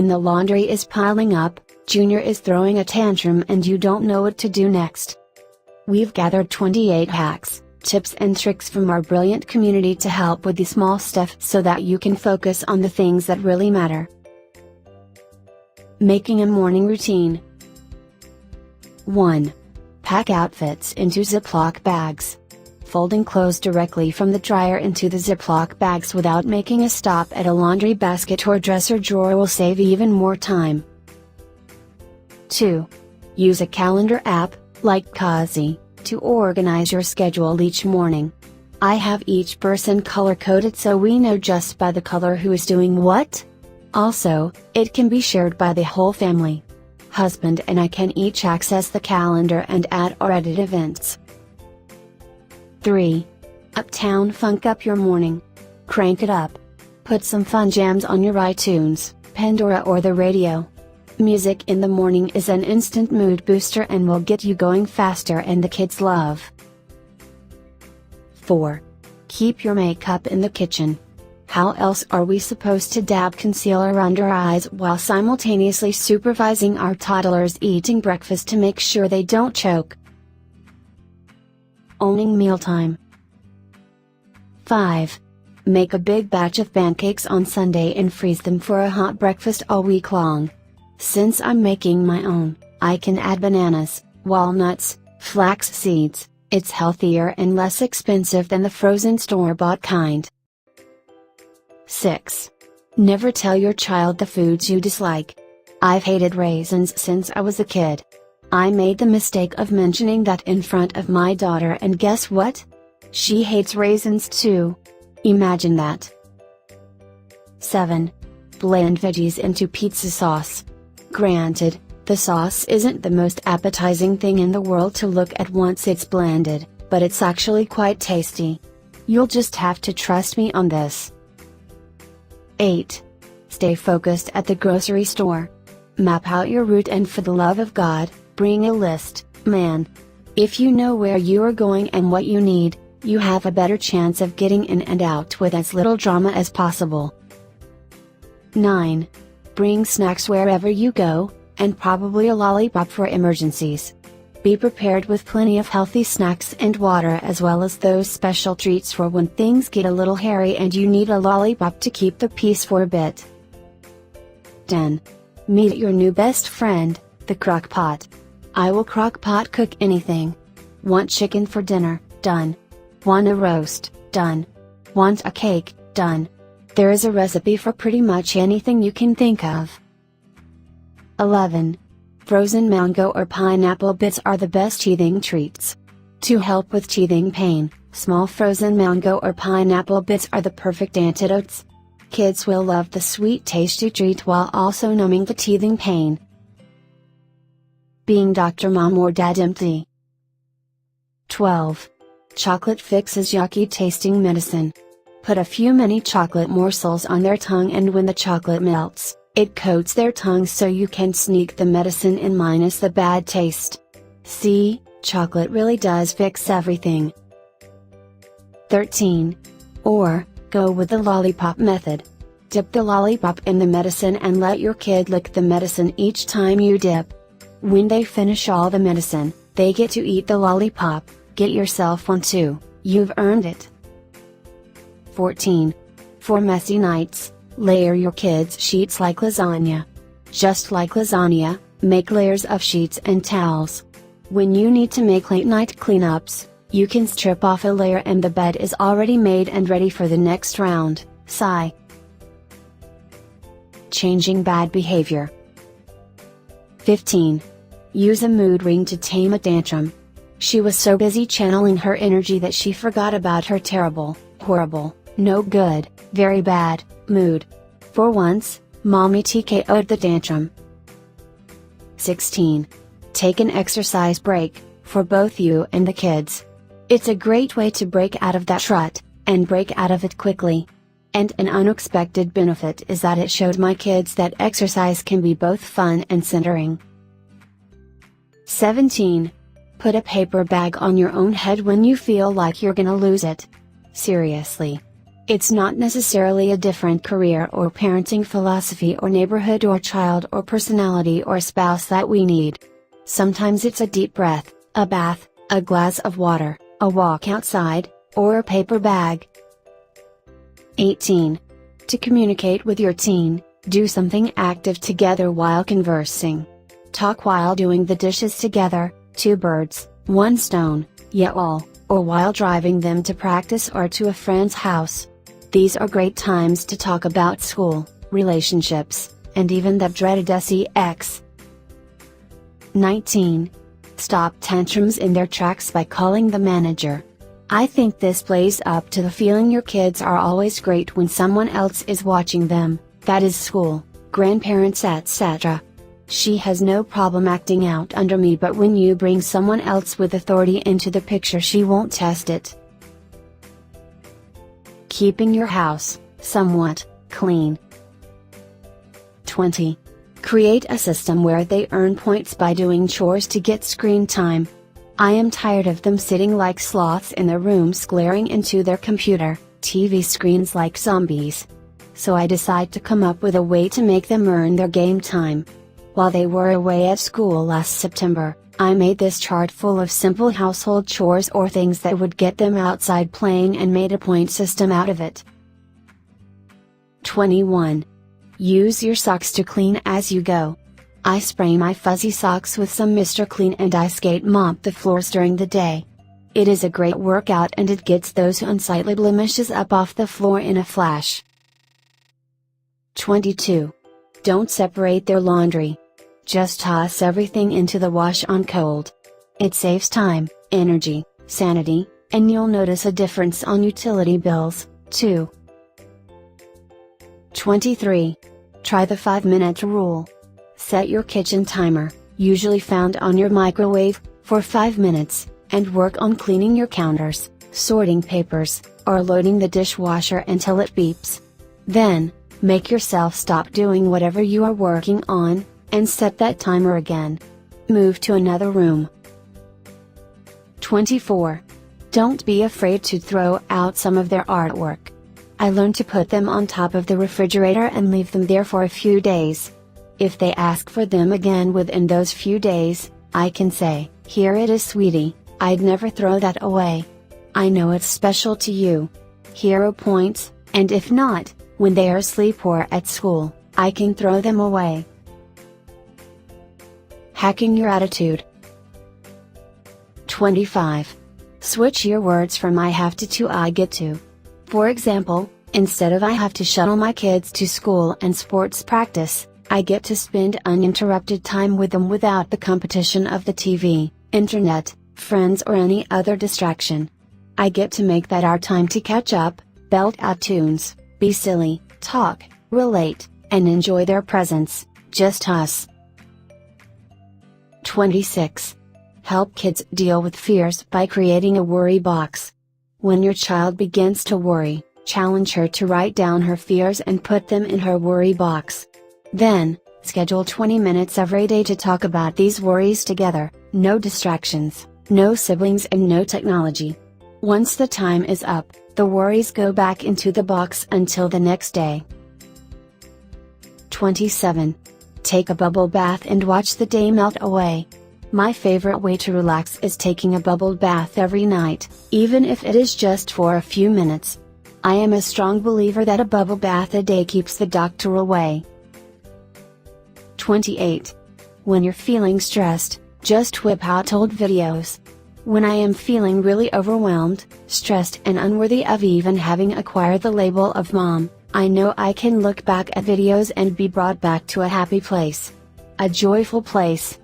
When the laundry is piling up, Junior is throwing a tantrum and you don't know what to do next. We've gathered 28 hacks, tips and tricks from our brilliant community to help with the small stuff so that you can focus on the things that really matter. Making a morning routine. 1. Pack outfits into Ziploc bags. Folding clothes directly from the dryer into the Ziploc bags without making a stop at a laundry basket or dresser drawer will save even more time. 2. Use a calendar app, like Cozy, to organize your schedule each morning. I have each person color-coded so we know just by the color who is doing what. Also, it can be shared by the whole family. Husband and I can each access the calendar and add or edit events. 3. Uptown Funk up your morning. Crank it up. Put some fun jams on your iTunes, Pandora or the radio. Music in the morning is an instant mood booster and will get you going faster, and the kids love. 4. Keep your makeup in the kitchen. How else are we supposed to dab concealer under our eyes while simultaneously supervising our toddlers eating breakfast to make sure they don't choke? Owning mealtime. 5. Make a big batch of pancakes on Sunday and freeze them for a hot breakfast all week long. Since I'm making my own, I can add bananas, walnuts, flax seeds. It's healthier and less expensive than the frozen store-bought kind. 6. Never tell your child the foods you dislike. I've hated raisins since I was a kid. I made the mistake of mentioning that in front of my daughter, and guess what? She hates raisins too. Imagine that. 7. Blend veggies into pizza sauce. Granted, the sauce isn't the most appetizing thing in the world to look at once it's blended, but it's actually quite tasty. You'll just have to trust me on this. 8. Stay focused at the grocery store. Map out your route and for the love of God, bring a list, man. If you know where you are going and what you need, you have a better chance of getting in and out with as little drama as possible. 9. Bring snacks wherever you go, and probably a lollipop for emergencies. Be prepared with plenty of healthy snacks and water, as well as those special treats for when things get a little hairy and you need a lollipop to keep the peace for a bit. 10. Meet your new best friend, the Crock-Pot. I will Crock-Pot cook anything. Want chicken for dinner? Done. Want a roast? Done. Want a cake? Done. There is a recipe for pretty much anything you can think of. 11. Frozen mango or pineapple bits are the best teething treats. To help with teething pain, small frozen mango or pineapple bits are the perfect antidotes. Kids will love the sweet tasty treat while also numbing the teething pain. Being Dr. Mom or Dad empty. 12. Chocolate fixes yucky tasting medicine. Put a few mini chocolate morsels on their tongue, and when the chocolate melts, it coats their tongue so you can sneak the medicine in minus the bad taste. See, chocolate really does fix everything. 13. Or, go with the lollipop method. Dip the lollipop in the medicine and let your kid lick the medicine each time you dip. When they finish all the medicine, they get to eat the lollipop. Get yourself one too, you've earned it. 14. For messy nights, layer your kids' sheets like lasagna. Just like lasagna, make layers of sheets and towels. When you need to make late night cleanups, you can strip off a layer and the bed is already made and ready for the next round. Sigh. Changing bad behavior. 15. Use a mood ring to tame a tantrum. She was so busy channeling her energy that she forgot about her terrible, horrible, no good, very bad mood. For once, Mommy TKO'd the tantrum. 16. Take an exercise break, for both you and the kids. It's a great way to break out of that rut, and break out of it quickly. And an unexpected benefit is that it showed my kids that exercise can be both fun and centering. 17. Put a paper bag on your own head when you feel like you're gonna lose it. Seriously. It's not necessarily a different career or parenting philosophy or neighborhood or child or personality or spouse that we need. Sometimes it's a deep breath, a bath, a glass of water, a walk outside, or a paper bag. 18. To communicate with your teen, do something active together while conversing. Talk while doing the dishes together, 2 birds, 1 stone, YOLO, or while driving them to practice or to a friend's house. These are great times to talk about school, relationships, and even that dreaded sex. 19. Stop tantrums in their tracks by calling the manager. I think this plays up to the feeling your kids are always great when someone else is watching them, that is school, grandparents etc. She has no problem acting out under me, but when you bring someone else with authority into the picture she won't test it. Keeping your house, somewhat, clean. 20. Create a system where they earn points by doing chores to get screen time. I am tired of them sitting like sloths in their rooms glaring into their computer, TV screens like zombies. So I decide to come up with a way to make them earn their game time. While they were away at school last September, I made this chart full of simple household chores or things that would get them outside playing and made a point system out of it. 21. Use your socks to clean as you go. I spray my fuzzy socks with some Mr. Clean and I skate mop the floors during the day. It is a great workout and it gets those unsightly blemishes up off the floor in a flash. 22. Don't separate their laundry. Just toss everything into the wash on cold. It saves time, energy, sanity, and you'll notice a difference on utility bills, too. 23. Try the 5-minute rule. Set your kitchen timer, usually found on your microwave, for 5 minutes, and work on cleaning your counters, sorting papers, or loading the dishwasher until it beeps. Then, make yourself stop doing whatever you are working on, and set that timer again. Move to another room. 24. Don't be afraid to throw out some of their artwork. I learned to put them on top of the refrigerator and leave them there for a few days. If they ask for them again within those few days, I can say, "Here it is, sweetie, I'd never throw that away. I know it's special to you." Hero points, and if not, when they are asleep or at school, I can throw them away. Hacking your attitude. 25. Switch your words from I have to I get to. For example, instead of I have to shuttle my kids to school and sports practice, I get to spend uninterrupted time with them without the competition of the TV, internet, friends or any other distraction. I get to make that our time to catch up, belt out tunes, be silly, talk, relate, and enjoy their presence, just us. 26. Help kids deal with fears by creating a worry box. When your child begins to worry, challenge her to write down her fears and put them in her worry box. Then, schedule 20 minutes every day to talk about these worries together, no distractions, no siblings and no technology. Once the time is up, the worries go back into the box until the next day. 27. Take a bubble bath and watch the day melt away. My favorite way to relax is taking a bubble bath every night, even if it is just for a few minutes. I am a strong believer that a bubble bath a day keeps the doctor away. 28. When you're feeling stressed, just whip out old videos. When I am feeling really overwhelmed, stressed and unworthy of even having acquired the label of mom, I know I can look back at videos and be brought back to a happy place. A joyful place,